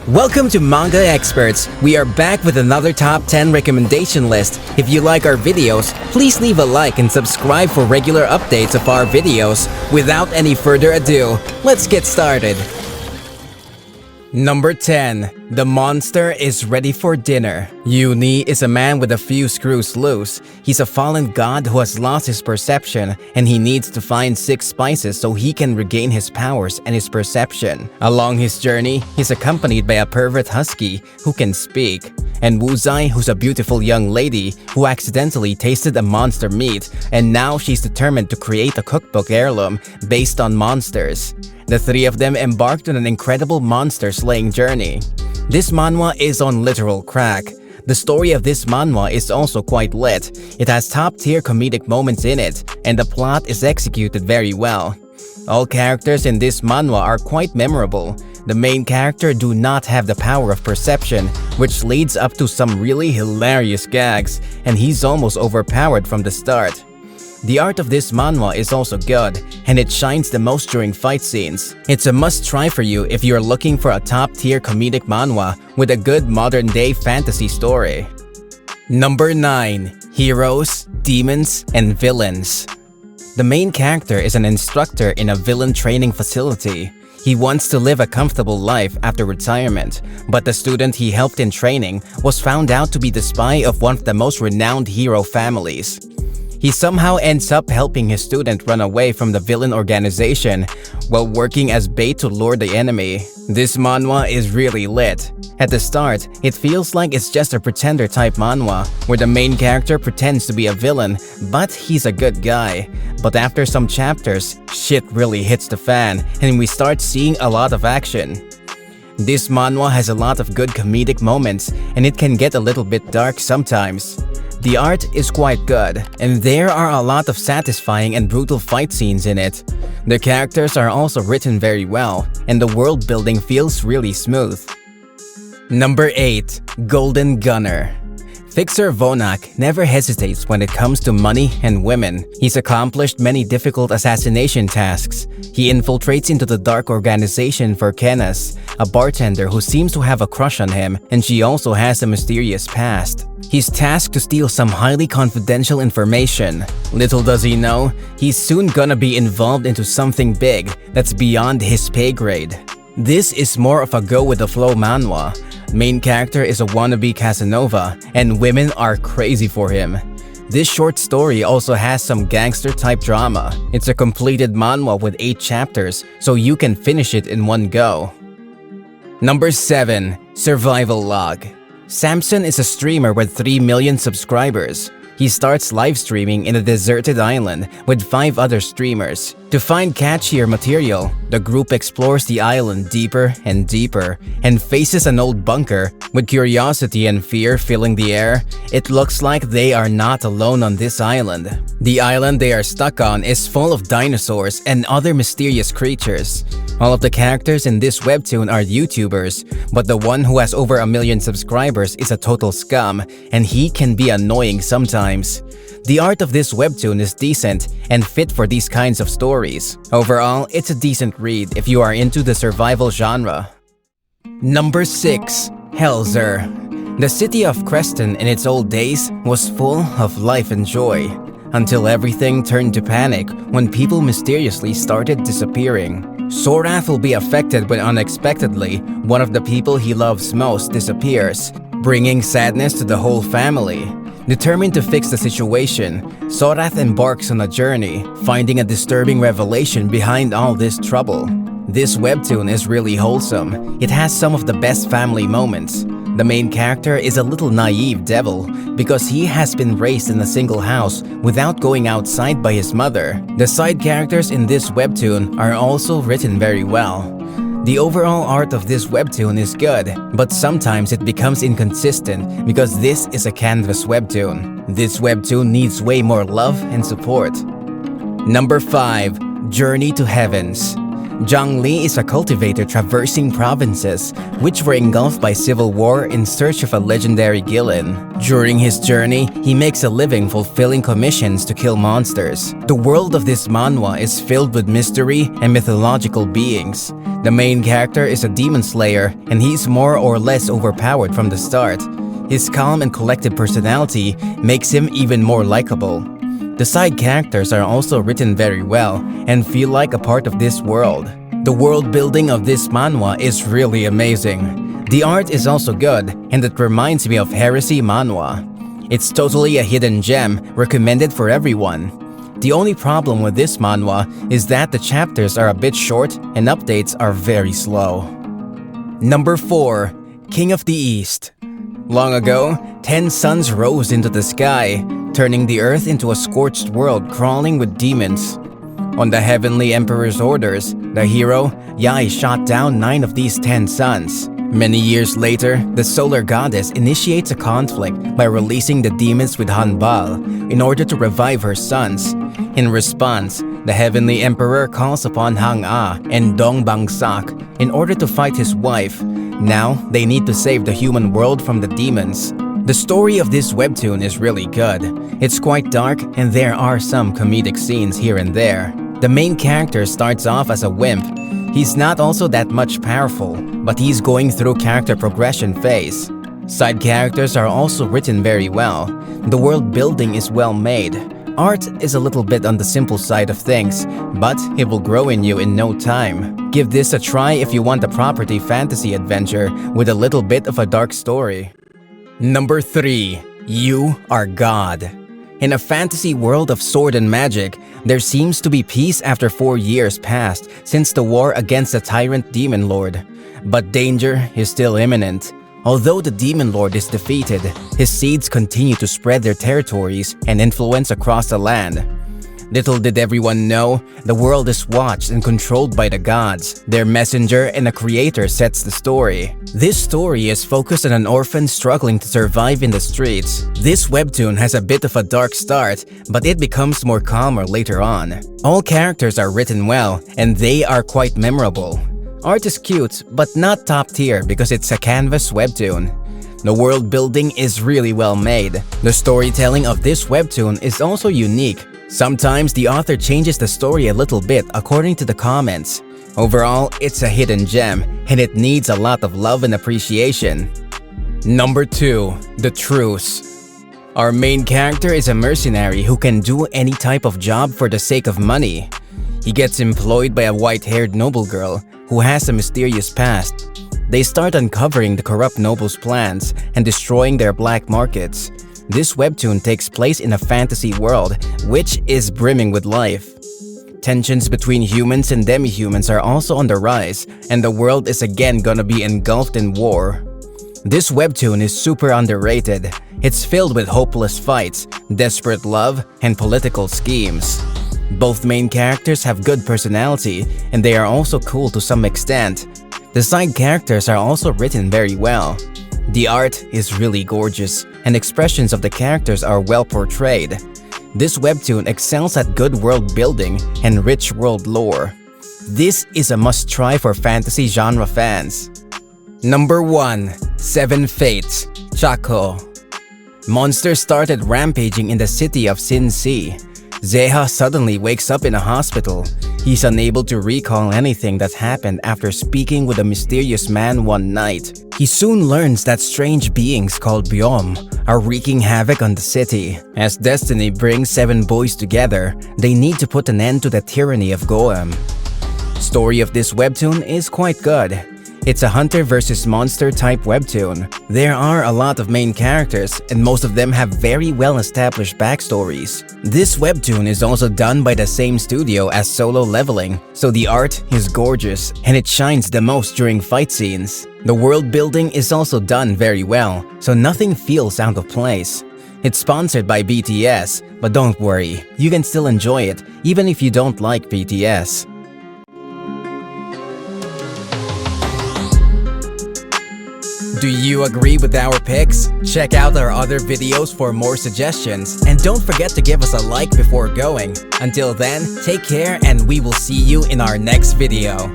Welcome to Manga Experts. We are back with another top 10 recommendation list. If you like our videos, please leave a like and subscribe for regular updates of our videos. Without any further ado, let's get started. Number 10. The monster is ready for dinner. Uni is a man with a few screws loose. He's a fallen god who has lost his perception, and he needs to find 6 spices so he can regain his powers and his perception. Along his journey, he's accompanied by a pervert husky who can speak, and Wuzai, who's a beautiful young lady who accidentally tasted a monster meat, and now she's determined to create a cookbook heirloom based on monsters. The 3 of them embarked on an incredible monster-slaying journey. This manhwa is on literal crack. The story of this manhwa is also quite lit. It has top-tier comedic moments in it, and the plot is executed very well. All characters in this manhwa are quite memorable. The main character do not have the power of perception, which leads up to some really hilarious gags, and he's almost overpowered from the start. The art of this manhwa is also good, and it shines the most during fight scenes. It's a must-try for you if you're looking for a top-tier comedic manhwa with a good modern-day fantasy story. Number 9. Heroes, Demons, and Villains. The main character is an instructor in a villain training facility. He wants to live a comfortable life after retirement, but the student he helped in training was found out to be the spy of one of the most renowned hero families. He somehow ends up helping his student run away from the villain organization while working as bait to lure the enemy. This manhwa is really lit. At the start, it feels like it's just a pretender type manhwa where the main character pretends to be a villain, but he's a good guy. But after some chapters, shit really hits the fan and we start seeing a lot of action. This manhwa has a lot of good comedic moments and it can get a little bit dark sometimes. The art is quite good, and there are a lot of satisfying and brutal fight scenes in it. The characters are also written very well, and the world building feels really smooth. Number 8. Golden Gunner. Fixer Vonak never hesitates when it comes to money and women. He's accomplished many difficult assassination tasks. He infiltrates into the dark organization for Kenas, a bartender who seems to have a crush on him, and she also has a mysterious past. He's tasked to steal some highly confidential information. Little does he know, he's soon gonna be involved into something big that's beyond his pay grade. This is more of a go-with-the-flow manhwa. Main character is a wannabe Casanova, and women are crazy for him. This short story also has some gangster-type drama. It's a completed manhwa with 8 chapters, so you can finish it in one go. Number 7. Survival Log. Samson is a streamer with 3 million subscribers. He starts live streaming in a deserted island with 5 other streamers. To find catchier material, the group explores the island deeper and deeper and faces an old bunker. With curiosity and fear filling the air, it looks like they are not alone on this island. The island they are stuck on is full of dinosaurs and other mysterious creatures. All of the characters in this webtoon are YouTubers, but the one who has over 1 million subscribers is a total scum, and he can be annoying sometimes. The art of this webtoon is decent and fit for these kinds of stories. Overall, it's a decent read if you are into the survival genre. Number 6. Helzer. The city of Creston in its old days was full of life and joy, until everything turned to panic when people mysteriously started disappearing. Sorath will be affected when unexpectedly one of the people he loves most disappears, bringing sadness to the whole family. Determined to fix the situation, Sorath embarks on a journey, finding a disturbing revelation behind all this trouble. This webtoon is really wholesome. It has some of the best family moments. The main character is a little naive devil because he has been raised in a single house without going outside by his mother. The side characters in this webtoon are also written very well. The overall art of this webtoon is good, but sometimes it becomes inconsistent because this is a canvas webtoon. This webtoon needs way more love and support. Number 5. Journey to Heavens. Zhang Li is a cultivator traversing provinces, which were engulfed by civil war in search of a legendary Gillen. During his journey, he makes a living fulfilling commissions to kill monsters. The world of this manhwa is filled with mystery and mythological beings. The main character is a demon slayer, and he's more or less overpowered from the start. His calm and collected personality makes him even more likable. The side characters are also written very well and feel like a part of this world. The world building of this manhwa is really amazing. The art is also good, and it reminds me of Heresy manhwa. It's totally a hidden gem, recommended for everyone. The only problem with this manhwa is that the chapters are a bit short and updates are very slow. Number 4. King of the East. Long ago, 10 suns rose into the sky, turning the earth into a scorched world crawling with demons. On the Heavenly Emperor's orders, the hero, Yai, shot down 9 of these 10 suns. Many years later, the solar goddess initiates a conflict by releasing the demons with Hanbal in order to revive her sons. In response, the Heavenly Emperor calls upon Hang-A and Dong Bang-sak in order to fight his wife. Now, they need to save the human world from the demons. The story of this webtoon is really good. It's quite dark and there are some comedic scenes here and there. The main character starts off as a wimp. He's not also that much powerful, but he's going through character progression phase. Side characters are also written very well. The world building is well made. Art is a little bit on the simple side of things, but it will grow in you in no time. Give this a try if you want a property fantasy adventure with a little bit of a dark story. Number 3. You Are God. In a fantasy world of sword and magic, there seems to be peace after 4 years passed since the war against the tyrant demon lord. But danger is still imminent. Although the demon lord is defeated, his seeds continue to spread their territories and influence across the land. Little did everyone know, the world is watched and controlled by the gods. Their messenger and a creator sets the story. This story is focused on an orphan struggling to survive in the streets. This webtoon has a bit of a dark start, but it becomes more calmer later on. All characters are written well, and they are quite memorable. Art is cute, but not top tier because it's a canvas webtoon. The world building is really well made. The storytelling of this webtoon is also unique. Sometimes the author changes the story a little bit according to the comments. Overall, it's a hidden gem, and it needs a lot of love and appreciation. Number 2. The Truce. Our main character is a mercenary who can do any type of job for the sake of money. He gets employed by a white-haired noble girl who has a mysterious past. They start uncovering the corrupt noble's plans and destroying their black markets. This webtoon takes place in a fantasy world, which is brimming with life. Tensions between humans and demi-humans are also on the rise, and the world is again gonna be engulfed in war. This webtoon is super underrated. It's filled with hopeless fights, desperate love, and political schemes. Both main characters have good personality, and they are also cool to some extent. The side characters are also written very well. The art is really gorgeous, and expressions of the characters are well portrayed. This webtoon excels at good world building and rich world lore. This is a must-try for fantasy genre fans. Number 1. 7 Fates. Chako. Monsters started rampaging in the city of Sin Si. Zeha suddenly wakes up in a hospital. He's unable to recall anything that happened after speaking with a mysterious man one night. He soon learns that strange beings called Byom are wreaking havoc on the city. As destiny brings 7 boys together, they need to put an end to the tyranny of Goem. Story of this webtoon is quite good. It's a hunter versus monster type webtoon. There are a lot of main characters, and most of them have very well-established backstories. This webtoon is also done by the same studio as Solo Leveling, so the art is gorgeous, and it shines the most during fight scenes. The world building is also done very well, so nothing feels out of place. It's sponsored by BTS, but don't worry, you can still enjoy it even if you don't like BTS. Do you agree with our picks? Check out our other videos for more suggestions, and don't forget to give us a like before going. Until then, take care and we will see you in our next video.